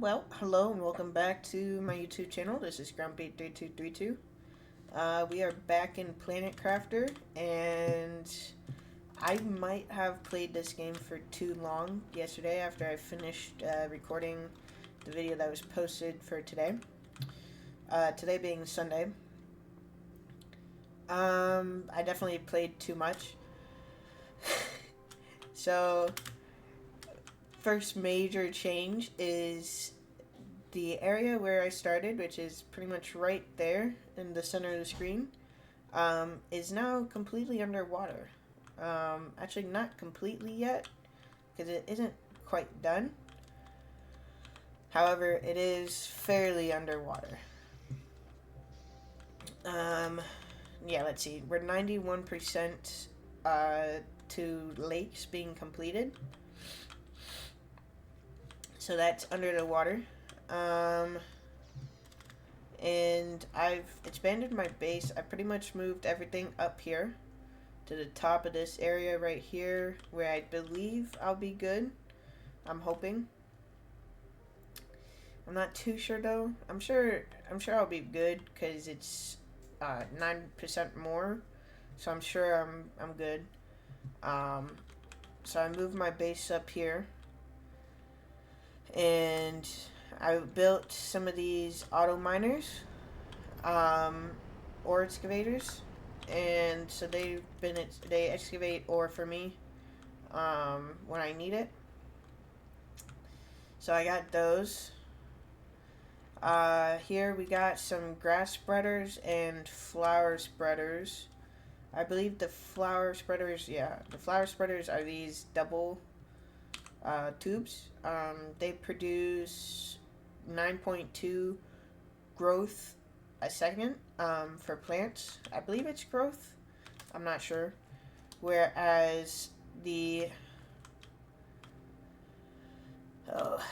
Well, hello and welcome back to my YouTube channel. This is Grumpy3232. We are back in Planet Crafter, and I might have played this game for too long yesterday after I finished recording the video that was posted for today. Today being Sunday. I definitely played too much. So, first major change is the area where I started, which is pretty much right there in the center of the screen, is now completely underwater. Actually, not completely yet, because it isn't quite done. However, it is fairly underwater. Yeah, let's see. We're 91% to lakes being completed. So that's under the water. And I've expanded my base. I pretty much moved everything up here to the top of this area right here, where I believe I'll be good. I'm hoping. I'm not too sure though. I'm sure I'll be good because it's 9% more, so I'm sure I'm good. So I moved my base up here, and I built some of these auto miners, ore excavators, and so they excavate ore for me when I need it. So I got those. Here we got some grass spreaders and flower spreaders. I believe the flower spreaders, the flower spreaders are these double tubes. They produce 9.2 growth a second for plants. I believe it's growth. I'm not sure. Whereas the oh,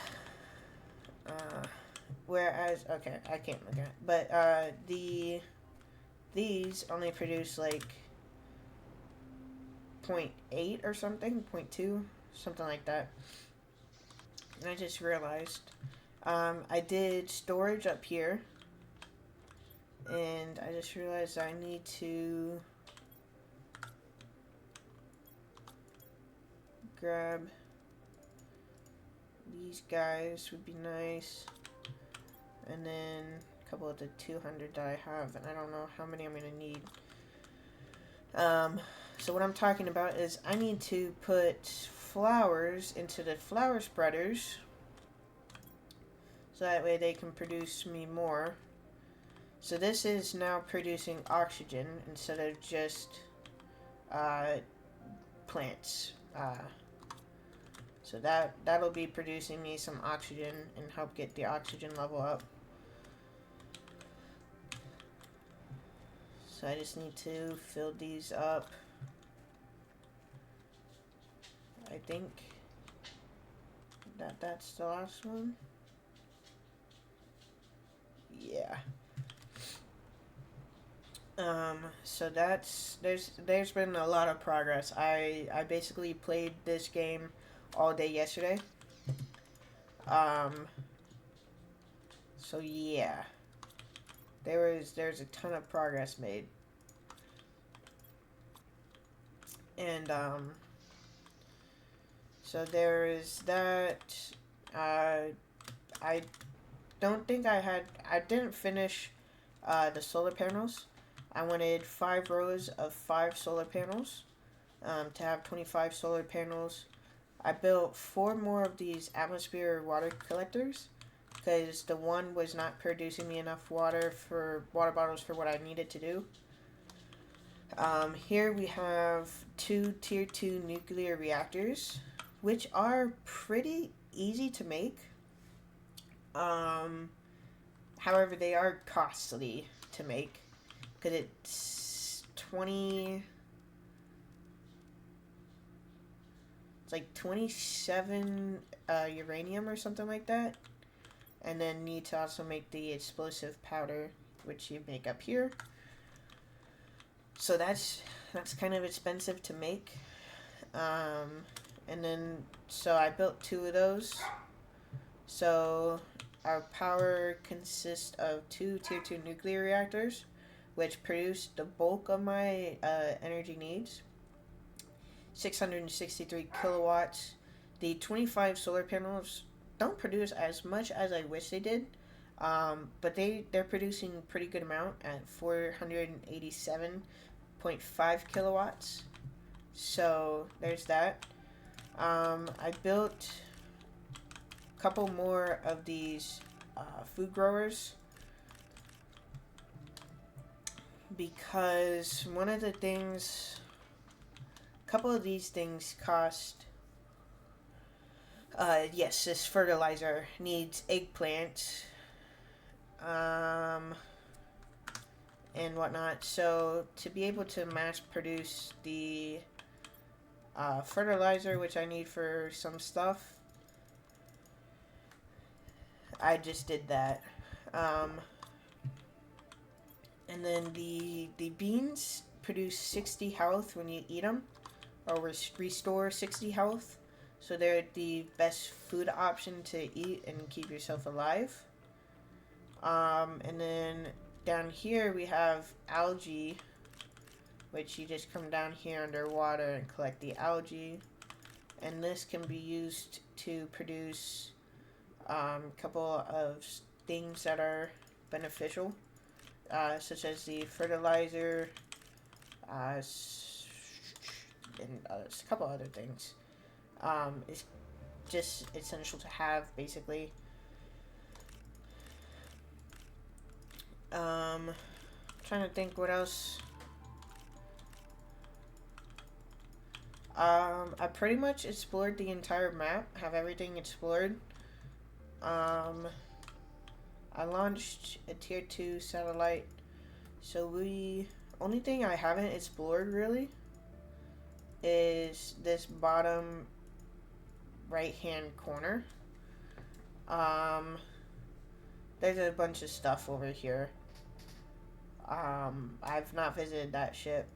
okay, I can't look at it. But these only produce like 0.8 or something, 0.2, something like that. And I just realized I did storage up here, and I just realized I need to grab these guys, would be nice, and then a couple of the 200 that I have, and I don't know how many I'm going to need. So what I'm talking about is I need to put flowers into the flower spreaders, so that way they can produce me more. So this is now producing oxygen instead of just plants. So that'll be producing me some oxygen and help get the oxygen level up. So I just need to fill these up. I think that's the last one. Yeah. So there's been a lot of progress. I basically played this game all day yesterday. So yeah. There's a ton of progress made. And so there is that. I don't think I didn't finish the solar panels. I wanted 5 rows of 5 solar panels to have 25 solar panels. I built 4 more of these atmosphere water collectors because the one was not producing me enough water bottles for what I needed to do. Here we have 2 tier 2 nuclear reactors, which are pretty easy to make. However, they are costly to make because it's 20. It's like 27 uranium or something like that, and then need to also make the explosive powder, which you make up here. So that's kind of expensive to make. And then so I built 2 of those. So our power consists of two tier 2 nuclear reactors, which produce the bulk of my energy needs. 663 kilowatts. The 25 solar panels don't produce as much as I wish they did, but they're producing a pretty good amount at 487.5 kilowatts. So there's that. I built a couple more of these food growers because one of the things, a couple of these things cost. Yes, this fertilizer needs eggplant, and whatnot. So to be able to mass produce the fertilizer, which I need for some stuff, I just did that. And then the beans produce 60 health when you eat them, or restore 60 health. So they're the best food option to eat and keep yourself alive. And then down here we have algae, which you just come down here underwater and collect the algae. And this can be used to produce a couple of things that are beneficial, such as the fertilizer, and a couple other things. It's just essential to have, basically. Trying to think what else. I pretty much explored the entire map, have everything explored. I launched a tier 2 satellite, so only thing I haven't explored really is this bottom right hand corner. There's a bunch of stuff over here. I've not visited that ship.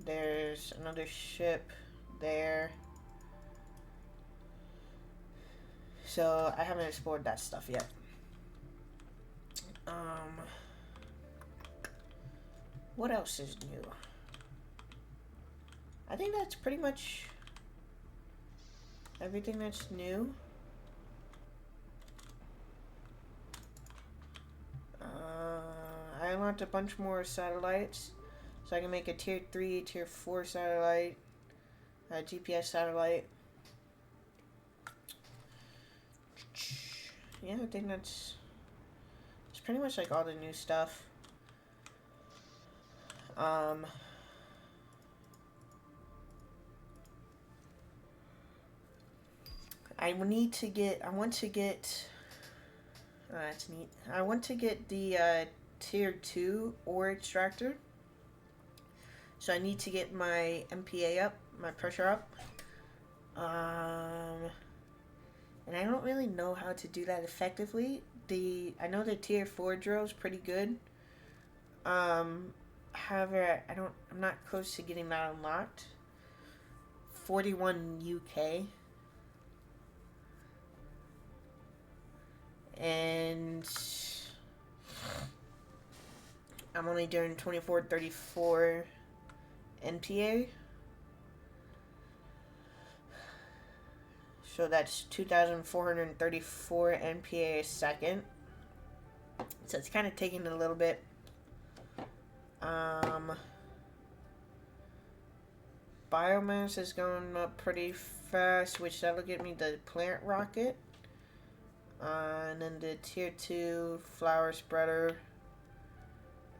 There's another ship there. So I haven't explored that stuff yet. What else is new? I think that's pretty much everything that's new. I unlocked a bunch more satellites, so I can make a tier 3, tier 4 satellite, a GPS satellite. Yeah, I think it's pretty much like all the new stuff. That's neat. I want to get the tier 2 ore extractor. So I need to get my MPA up, my pressure up. And I don't really know how to do that effectively. I know the tier 4 drill is pretty good. However, I'm not close to getting that unlocked. 41 UK. And I'm only doing 2434 NPA. So that's 2,434 NPA a second. So it's kind of taking a little bit. Biomass is going up pretty fast, which that'll get me the plant rocket. And then the tier 2 flower spreader.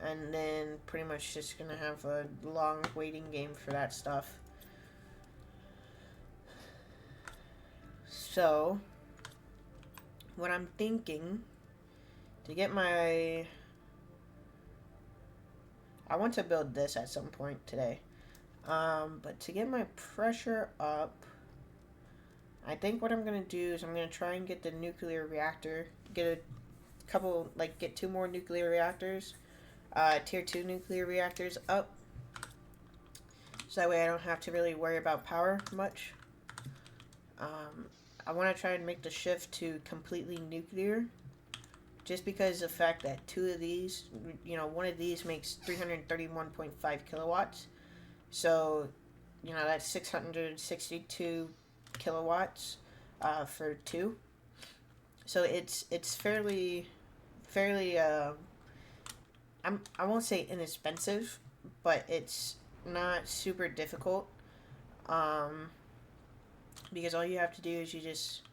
And then pretty much just gonna have a long waiting game for that stuff. So, what I'm thinking, to get my... I want to build this at some point today. But to get my pressure up, I think what I'm going to do is I'm going to try and get the nuclear reactor, get get 2 more nuclear reactors, tier 2 nuclear reactors up. So that way I don't have to really worry about power much. I want to try and make the shift to completely nuclear, just because the fact that two of these, one of these makes 331.5 kilowatts. So, that's 662 kilowatts for two. So it's fairly I won't say inexpensive, but it's not super difficult. Because all you have to do is you just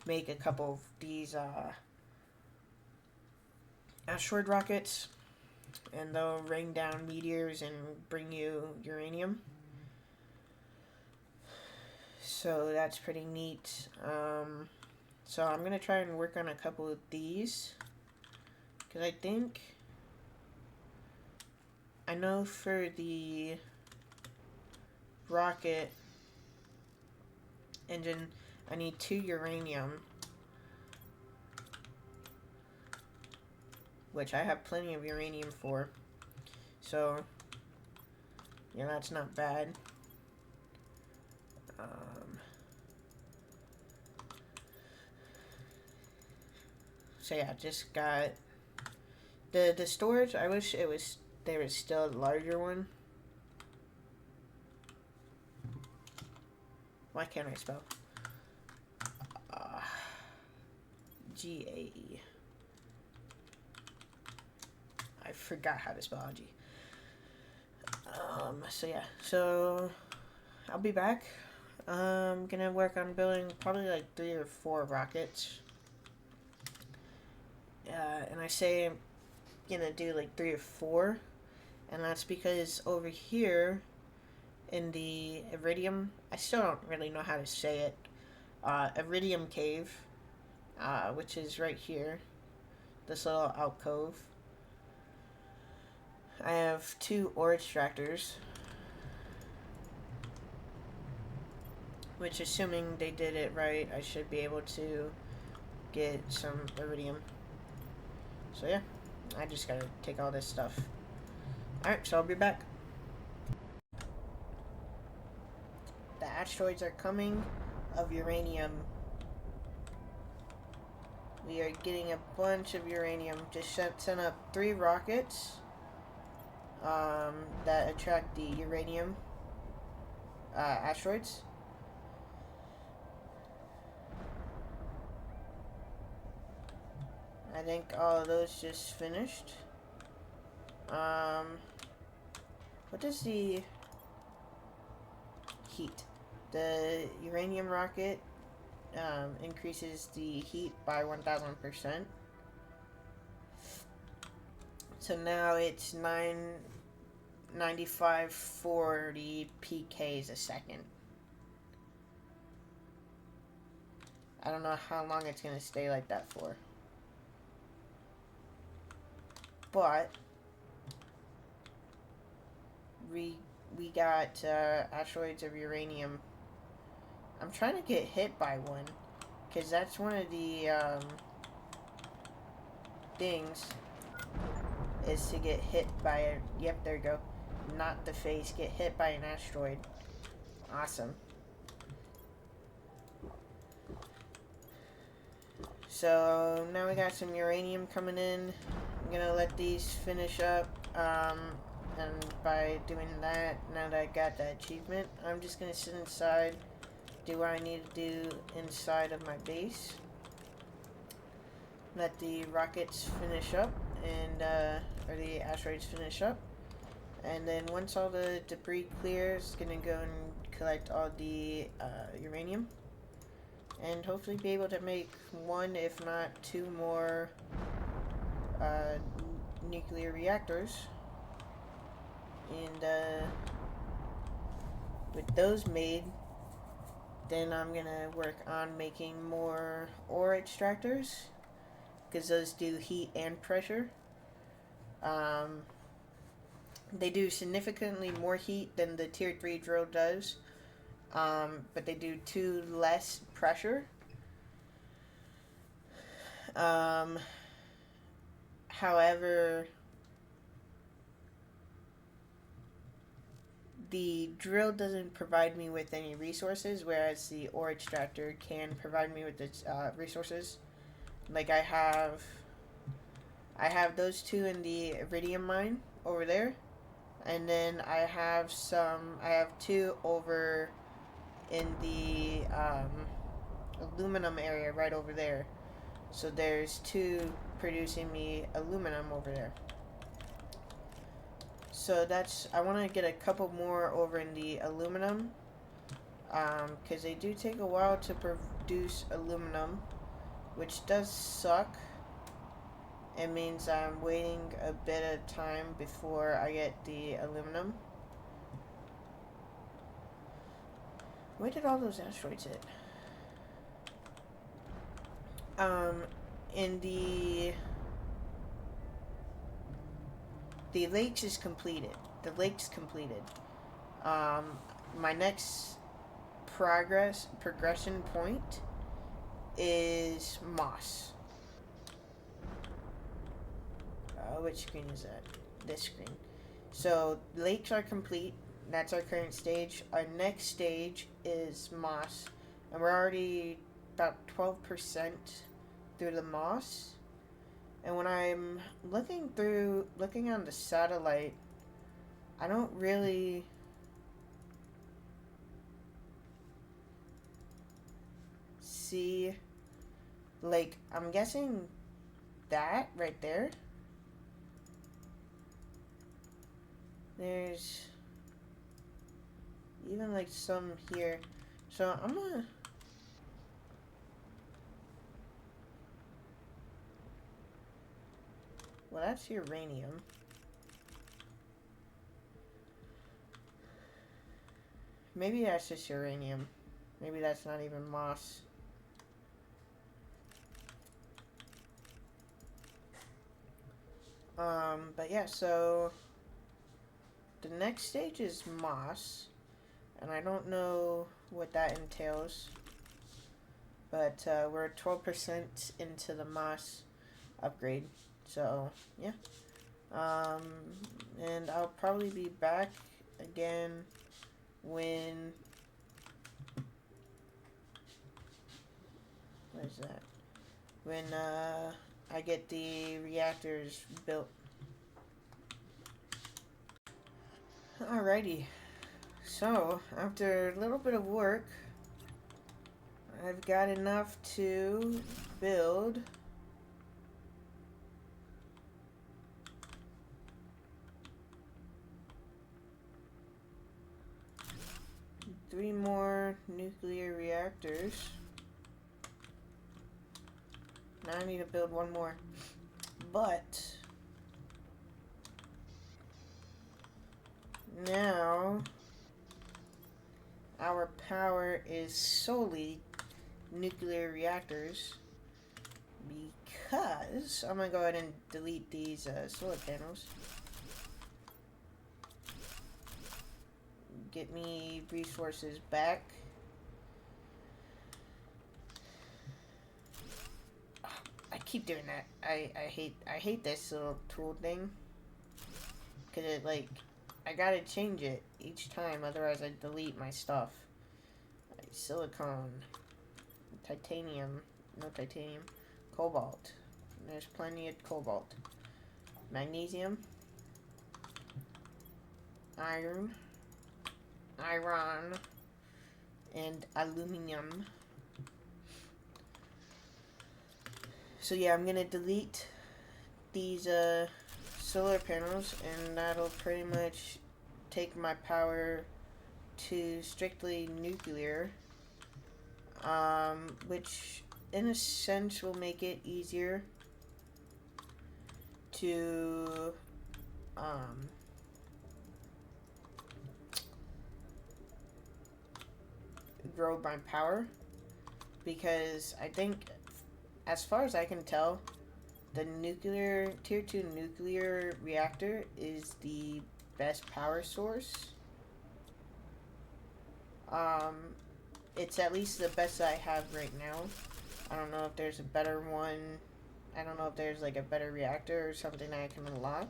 make a couple of these asteroid rockets, and they'll rain down meteors and bring you uranium. So that's pretty neat. So I'm gonna try and work on a couple of these, because I know for the rocket engine I need 2 uranium, which I have plenty of uranium for. So, that's not bad. So yeah, just got the storage. I wish there was still a larger one. Why can't I spell? G-A-E. I forgot how to spell G. So yeah, so I'll be back. I'm gonna work on building probably like 3 or 4 rockets. And I say I'm gonna do like 3 or 4, and that's because over here in the Iridium, I still don't really know how to say it, Iridium Cave, which is right here, this little alcove. I have 2 ore extractors, which, assuming they did it right, I should be able to get some iridium. So yeah, I just gotta take all this stuff. Alright, so I'll be back. The asteroids are coming of uranium. We are getting a bunch of uranium. Just sent up 3 rockets that attract the uranium asteroids. I think all of those just finished. What does the heat? The uranium rocket increases the heat by 1000%. So now it's 9540 pKs a second. I don't know how long it's going to stay like that for. But we got asteroids of uranium. I'm trying to get hit by one, because that's one of the things, is to get hit by a, yep, there you go, not the face, get hit by an asteroid. Awesome. So now we got some uranium coming in. I'm gonna let these finish up, and by doing that, now that I got that achievement, I'm just gonna sit inside, do what I need to do inside of my base, let the rockets finish up, and or the asteroids finish up, and then once all the debris clears, gonna go and collect all the uranium, and hopefully be able to make 1, if not 2 more nuclear reactors. And with those made, then I'm gonna work on making more ore extractors, because those do heat and pressure. They do significantly more heat than the tier 3 drill does, but they do 2 less pressure. However, the drill doesn't provide me with any resources, whereas the ore extractor can provide me with its resources. Like I have those two in the iridium mine over there, and then I have two over in the aluminum area right over there. So there's two producing me aluminum over there. So I want to get a couple more over in the aluminum, because they do take a while to produce aluminum, which does suck. It means I'm waiting a bit of time before I get the aluminum. Where did all those asteroids hit? In the lakes is completed. The lake's completed. My next progression point is Moss. Which screen is that? This screen. So lakes are complete. That's our current stage. Our next stage is Moss, and we're already about 12% through the Moss. And when I'm looking on the satellite, I don't really see, like, I'm guessing that right there. There's even like some here. So I'm gonna well, that's uranium. Maybe that's just uranium. Maybe that's not even moss. But yeah, so the next stage is moss, and I don't know what that entails, but we're 12% into the moss upgrade, so yeah. And I'll probably be back again when, what is that? When I get the reactors built. Alrighty, so after a little bit of work, I've got enough to build three more nuclear reactors. Now I need to build one more, but now our power is solely nuclear reactors, because I'm gonna go ahead and delete these solar panels. Get me resources back. I keep doing that. I hate this little tool thing, because it, like, I gotta change it each time, otherwise I delete my stuff. Like silicone, titanium, no titanium, cobalt. There's plenty of cobalt. Magnesium, iron, and aluminum. So yeah, I'm gonna delete these solar panels, and that'll pretty much take my power to strictly nuclear, which in a sense will make it easier to grow my power, because I think, as far as I can tell, the nuclear tier 2 nuclear reactor is the best power source. It's at least the best I have right now. I don't know if there's a better one. I don't know if there's like a better reactor or something I can unlock.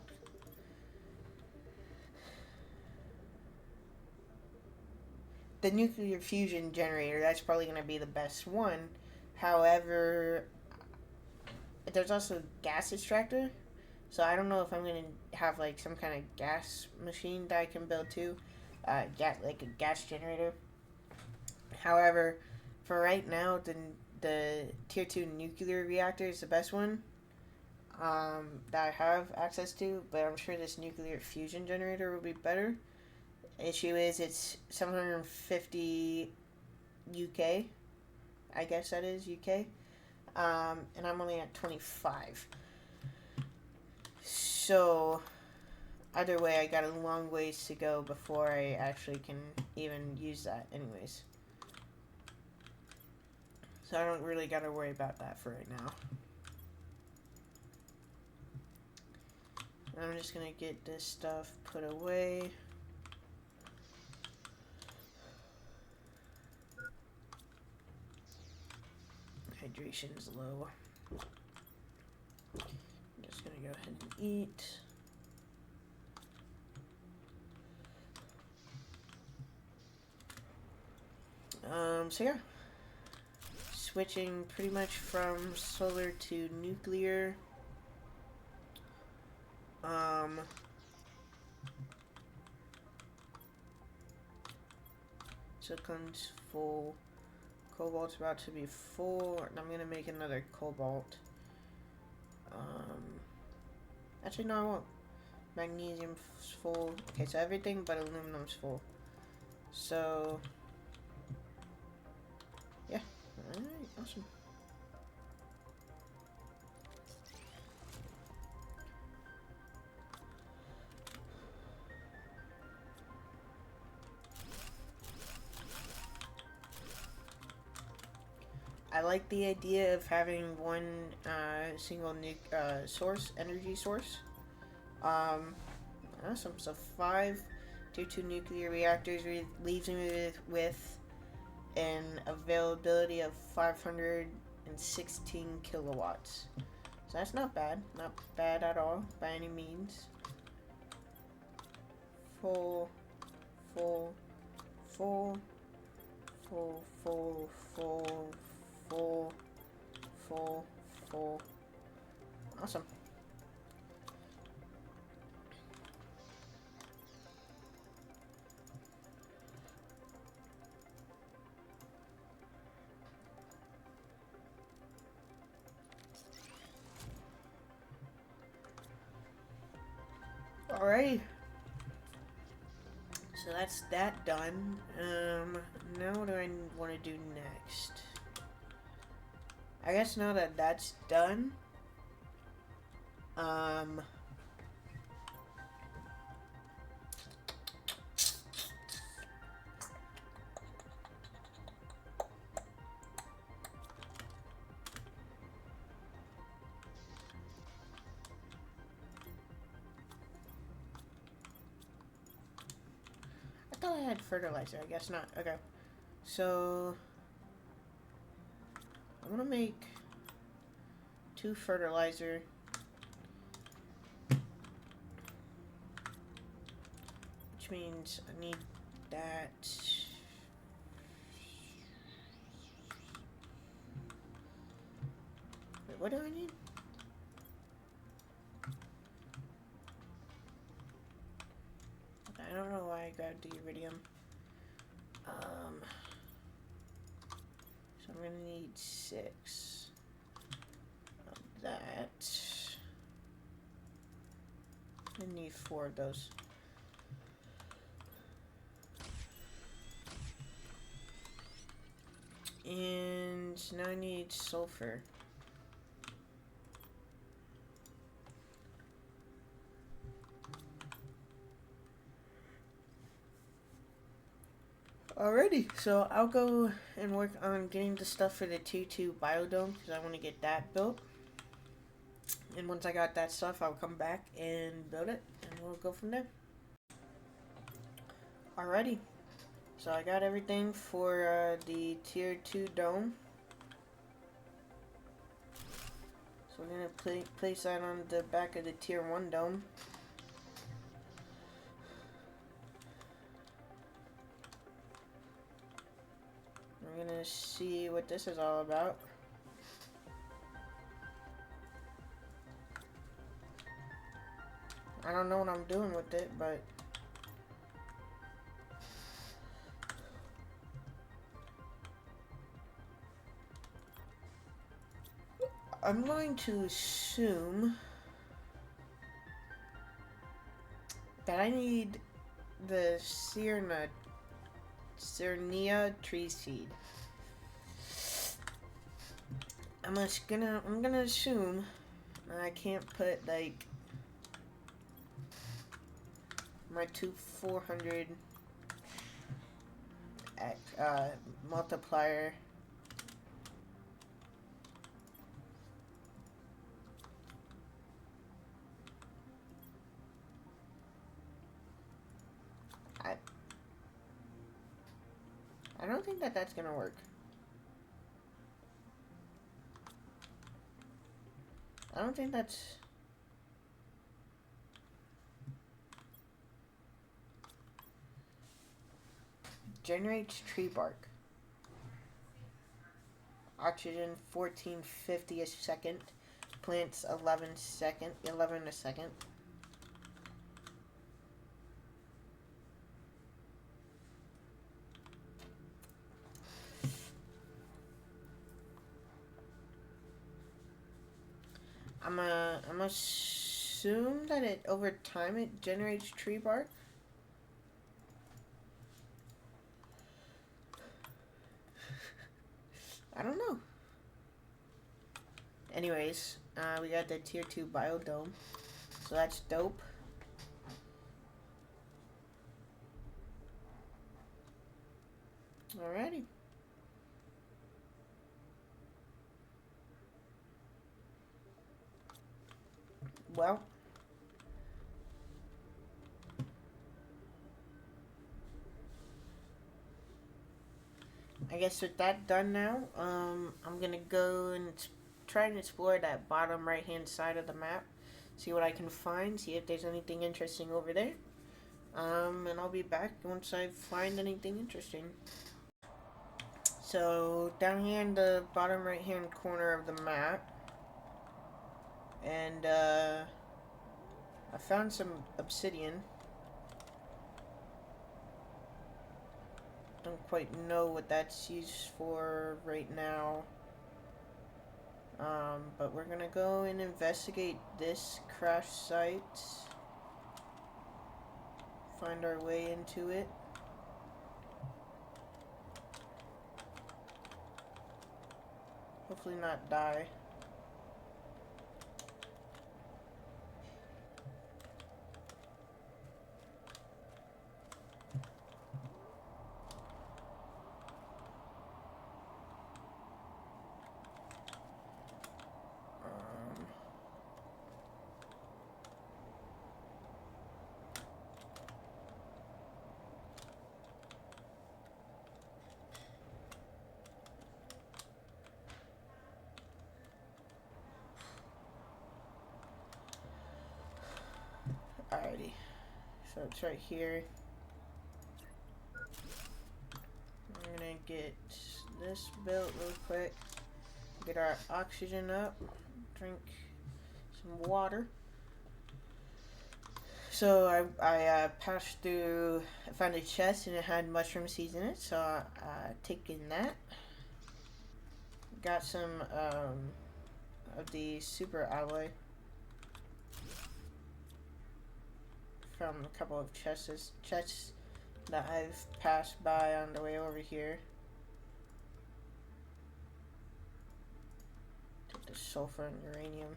the nuclear fusion generator, that's probably going to be the best one. However, there's also gas extractor. So I don't know if I'm going to have like some kind of gas machine that I can build too. Like a gas generator. However, for right now, the tier 2 nuclear reactor is the best one that I have access to, but I'm sure this nuclear fusion generator will be better. Issue is it's 750 UK. I guess that is UK. And I'm only at 25. So, either way, I got a long ways to go before I actually can even use that anyways. So I don't really got to worry about that for right now. I'm just going to get this stuff put away. Hydration's low. I'm just going to go ahead and eat. So yeah. Switching pretty much from solar to nuclear. Silicon's full. Cobalt's about to be full, and I'm gonna make another cobalt. Actually, no, I won't. Magnesium's full. Okay, so everything but aluminum's full. So, yeah. Alright, awesome. I like the idea of having one single energy source. Awesome. So 5 tier 2 nuclear reactors leaves me with an availability of 516 kilowatts. So that's not bad. Not bad at all by any means. Full. Awesome. Alrighty. So that's that done. Now what do I want to do next? I guess now that that's done, I thought I had fertilizer. I guess not. Okay. So I'm gonna make 2 fertilizer. Which means I need that. Wait, what do I need? I don't know why I grabbed the iridium. So I'm gonna need 6 of that. I need 4 of those. And now I need sulfur. Alrighty, so I'll go and work on getting the stuff for the tier 2 biodome because I want to get that built. And once I got that stuff, I'll come back and build it, and we'll go from there. Alrighty, so I got everything for the tier 2 dome. So we're going to place that on the back of the tier 1 dome. what this is all about. I don't know what I'm doing with it, but I'm going to assume that I need the Cernia tree seed. I'm gonna assume I can't put like my two 400 multiplier. I don't think that that's gonna work. I don't think that's... Generates tree bark. Oxygen 1450 a second. Plants 11 a second. I'm gonna assume that it over time it generates tree bark. I don't know. Anyways, we got the tier 2 biodome, so that's dope. Alrighty. Well, I guess with that done now, I'm gonna go and try and explore that bottom right hand side of the map, see what I can find, see if there's anything interesting over there. And I'll be back once I find anything interesting. So down here in the bottom right hand corner of the map, and I found some obsidian. Don't quite know what that's used for right now. But we're gonna go and investigate this crash site. Find our way into it. Hopefully not die. Alrighty, so it's right here. I'm gonna get this built real quick. Get our oxygen up. Drink some water. So I passed through. I found a chest and it had mushroom seeds in it. So I taken that. Got some of the super alloy from a couple of chests that I've passed by on the way over here. Take the sulfur and uranium.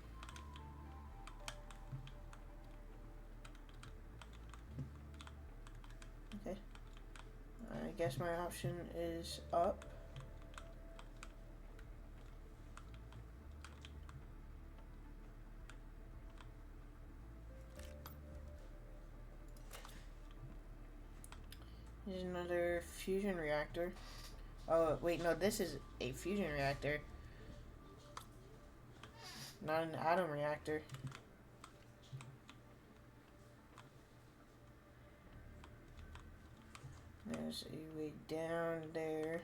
Okay. I guess my option is up. Here's another fusion reactor. Oh, wait, no, this is a fusion reactor. Not an atom reactor. There's a way down there.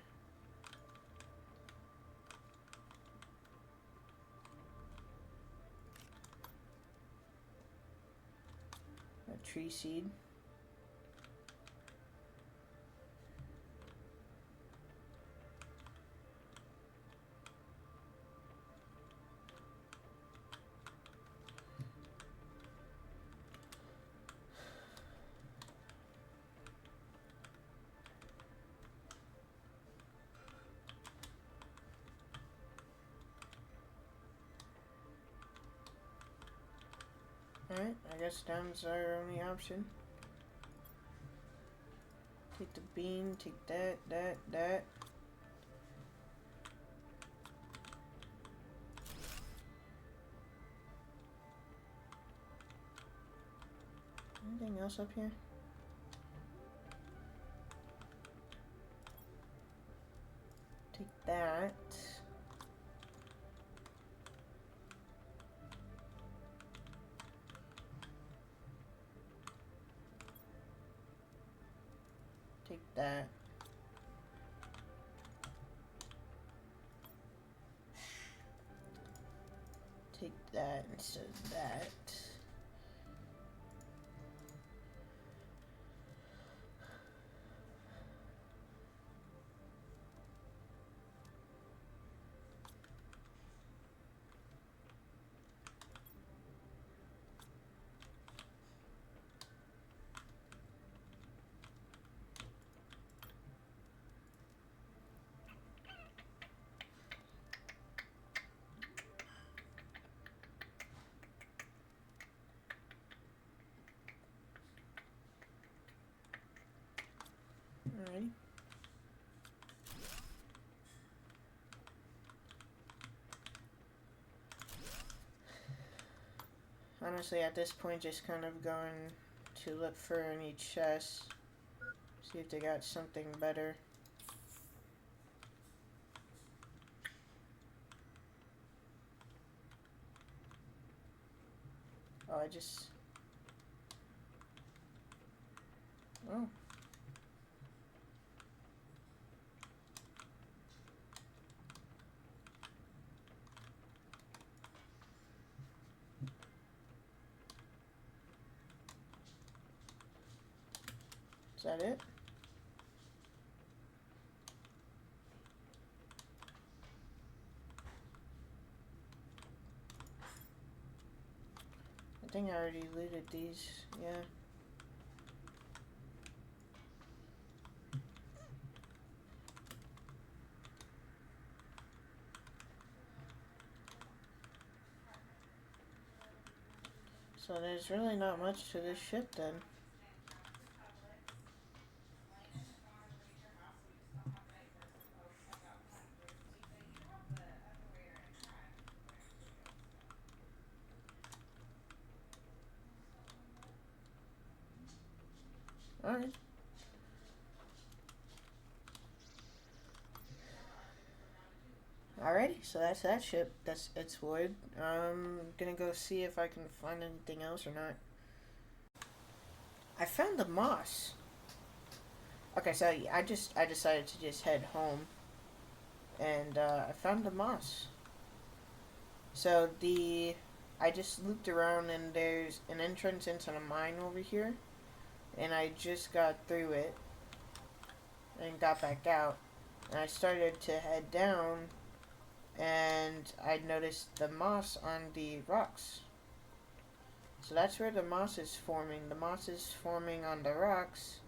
tree seed. Alright, I guess down's our only option. Take the bean, take that. Anything else up here? Take that. Take that. Take that instead of that. Alrighty. Honestly, at this point, just kind of going to look for any chests. See if they got something better. Oh, I just... Oh. Is that it? I think I already looted these, yeah. So there's really not much to this ship then. Alright. Alrighty, so that's that ship. That's explored. I'm gonna go see if I can find anything else or not. I found the moss. Okay, so I decided to just head home, and I found the moss. So I just looped around, and there's an entrance into the mine over here, and I just got through it and got back out, and I started to head down, and I noticed the moss on the rocks. So that's where the moss is forming. The moss is forming on the rocks.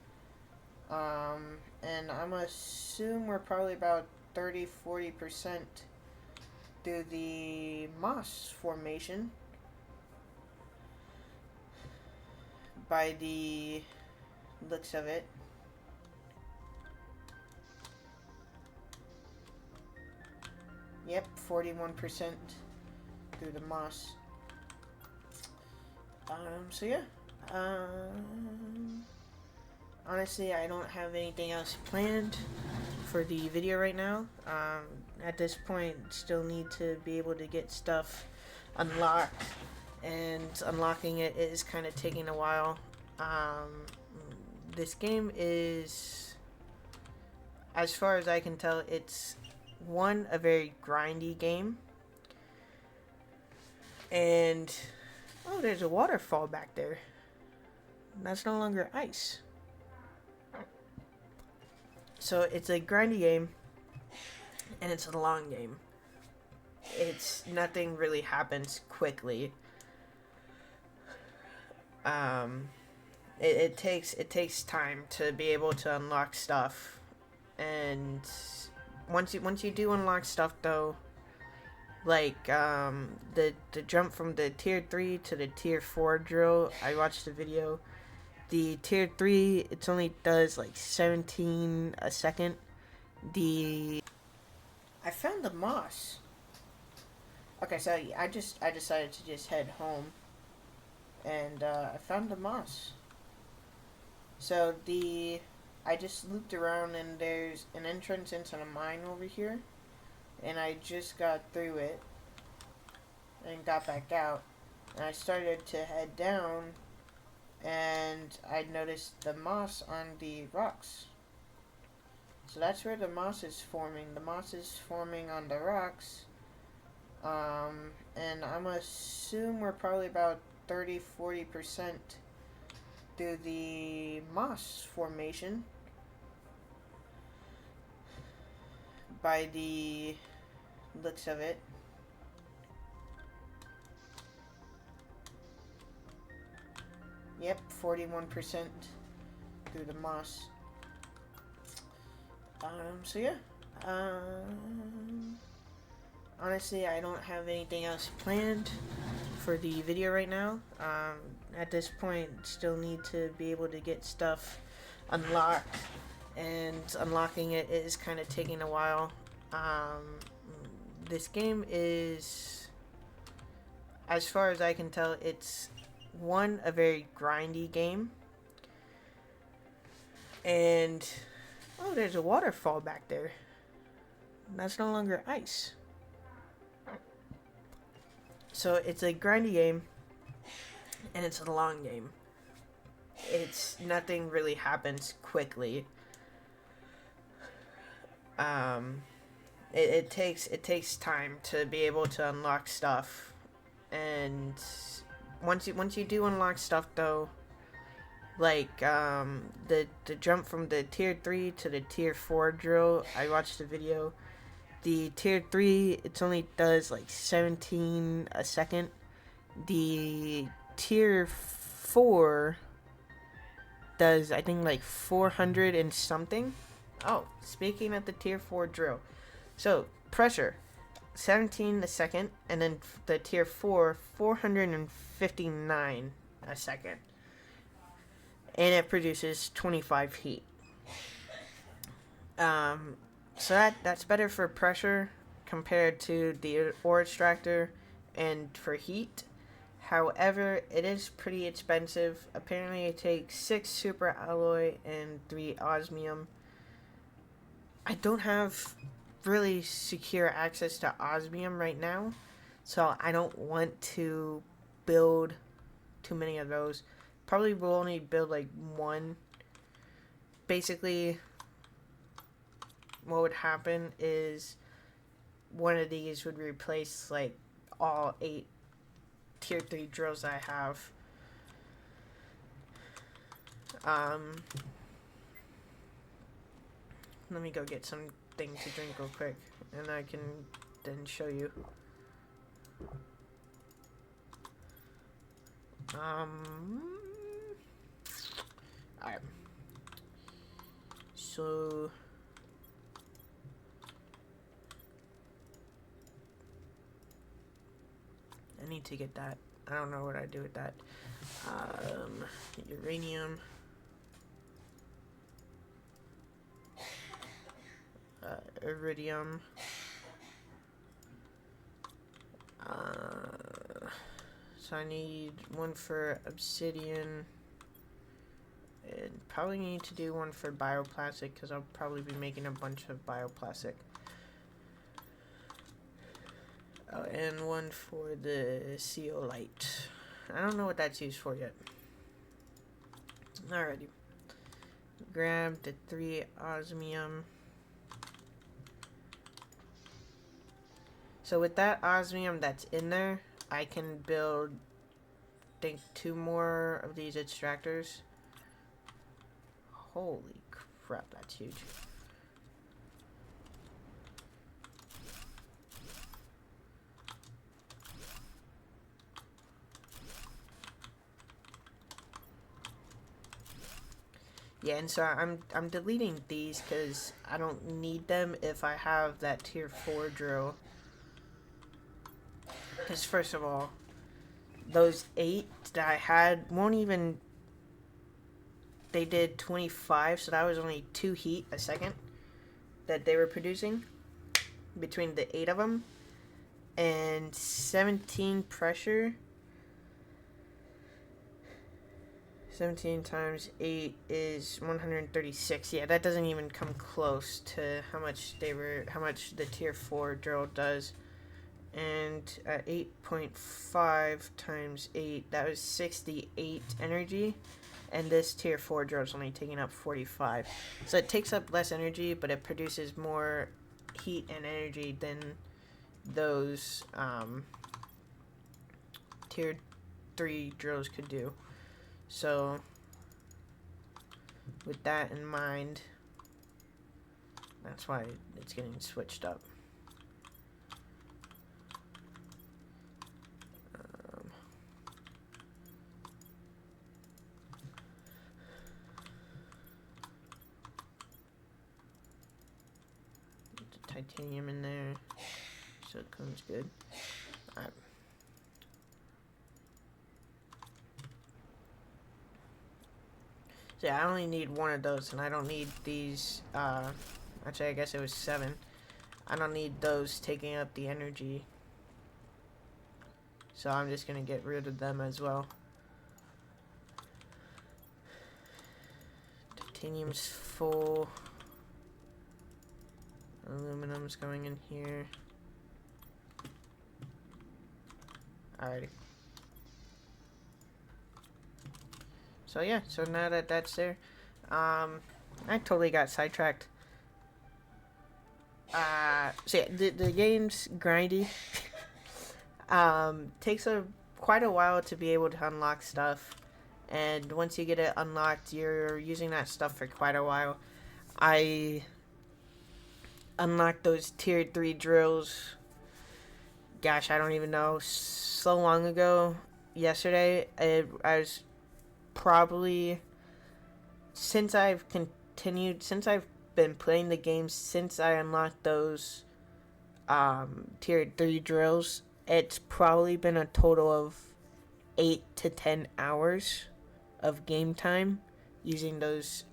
And I'm gonna assume we're probably about 30-40% through the moss formation by the looks of it. Yep, 41% through the moss. So yeah. Honestly, I don't have anything else planned for the video right now. At this point, still need to be able to get stuff unlocked, and unlocking it is kind of taking a while. This game is, as far as I can tell, it's a very grindy game, and oh, there's a waterfall back there. That's no longer ice. So it's a grindy game, and it's a long game. It's nothing really happens quickly. Um, it takes time to be able to unlock stuff, and once you do unlock stuff though, like the jump from the tier 3 to the tier 4 drill, I watched the video. The tier 3, it only does like 17 a second. I found the moss. Okay, so I decided to just head home, and I found the moss. So I just looped around, and there's an entrance into the mine over here, and I just got through it and got back out, and I started to head down, and I noticed the moss on the rocks. So that's where the moss is forming. The moss is forming on the rocks. And I'm gonna assume we're probably about 30-40% through the moss formation by the looks of it. Yep, 41% through the moss. So yeah. Honestly, I don't have anything else planned for the video right now. At this point, still need to be able to get stuff unlocked, and unlocking it is kind of taking a while. This game is, as far as I can tell, it's a very grindy game, and oh, there's a waterfall back there. That's no longer ice. So it's a grindy game, and it's a long game. It's nothing really happens quickly. It takes time to be able to unlock stuff, and once you do unlock stuff though, like the jump from the tier 3 to the tier 4 drill, I watched the video. The tier 3, it only does like 17 a second. The tier 4 does, I think, like 400 and something. Oh, speaking of the tier 4 drill. So, pressure, 17 a second. And then the tier 4, 459 a second. And it produces 25 heat. So that's better for pressure compared to the ore extractor and for heat. However, it is pretty expensive. Apparently it takes 6 super alloy and 3 osmium. I don't have really secure access to osmium right now, so I don't want to build too many of those. Probably will only build like one. Basically, what would happen is one of these would replace like all 8 tier 3 drills I have. Let me go get something to drink real quick, and I can then show you. Alright. So I need to get that. I don't know what I do with that. Uranium. Iridium. So I need one for obsidian. And probably need to do one for bioplastic, because I'll probably be making a bunch of bioplastic. Oh, and one for the zeolite. I don't know what that's used for yet. Alrighty. Grab the 3 osmium. So with that osmium that's in there, I can build think 2 more of these extractors. Holy crap, that's huge. Yeah, and so I'm deleting these because I don't need them if I have that tier 4 drill. Because first of all, those 8 that I had won't even... They did 25, so that was only 2 heat a second that they were producing between the 8 of them. And 17 pressure. 17 times 8 is 136. Yeah, that doesn't even come close to how much the tier 4 drill does. And at 8.5 times 8, that was 68 energy. And this tier 4 drill is only taking up 45. So it takes up less energy, but it produces more heat and energy than those tier 3 drills could do. So with that in mind, that's why it's getting switched up. Titanium in there, so it comes good. Alright. So yeah, I only need 1 of those, and I don't need these, actually I guess it was 7. I don't need those taking up the energy. So I'm just gonna get rid of them as well. Titanium's full. Aluminum's going in here. Alrighty. So yeah, so now that that's there, I totally got sidetracked. So yeah, the game's grindy. Takes quite a while to be able to unlock stuff, and once you get it unlocked, you're using that stuff for quite a while. I unlocked those tier 3 drills, gosh, I don't even know, so long ago. Yesterday, I was probably, since I've been playing the game, since I unlocked those tier 3 drills, it's probably been a total of 8 to 10 hours of game time using those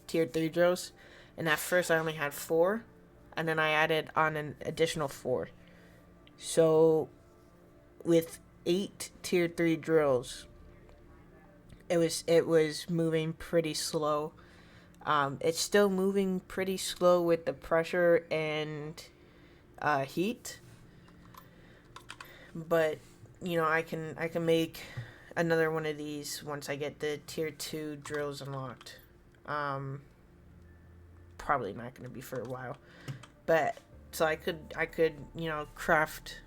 tier 3 drills. And at first I only had 4, and then I added on an additional 4. So with 8 tier 3 drills, it was moving pretty slow. It's still moving pretty slow with the pressure and heat, but you know, I can make another one of these once I get the tier 2 drills unlocked. Probably not going to be for a while, but so I could you know, craft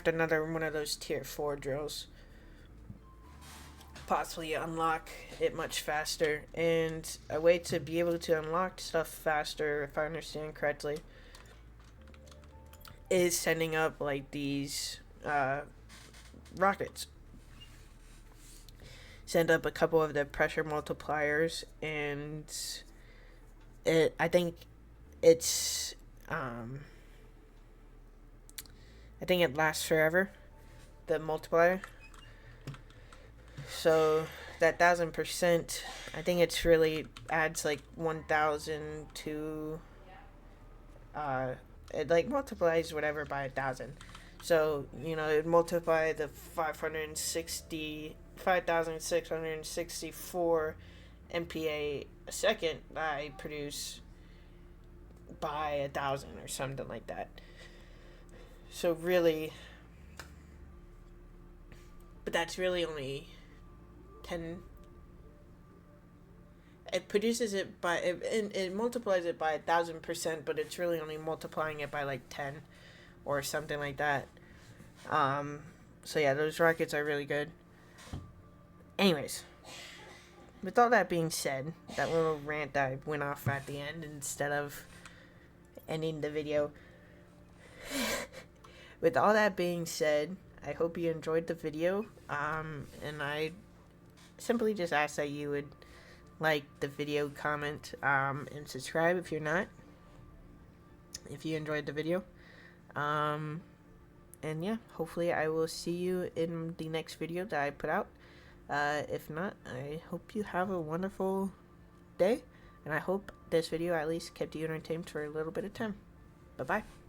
another one of those tier 4 drills, possibly unlock it much faster. And a way to be able to unlock stuff faster, if I understand correctly, is sending up like these rockets. Send up a couple of the pressure multipliers, and I think it lasts forever, the multiplier. So that 1000%, I think it's really adds like 1000 to it like multiplies whatever by 1000. So, you know, it multiply the 5,664 MPa a second I produce by 1000 or something like that. So really, but that's really only 10. It produces it by it multiplies it by 1000%, but it's really only multiplying it by like 10 or something like that. So yeah, those rockets are really good. Anyways, with all that being said, that little rant that I went off at the end instead of ending the video. With all that being said, I hope you enjoyed the video. And I simply just ask that you would like the video, comment, and subscribe if you're not. If you enjoyed the video. And yeah, hopefully I will see you in the next video that I put out. If not, I hope you have a wonderful day. And I hope this video at least kept you entertained for a little bit of time. Bye-bye.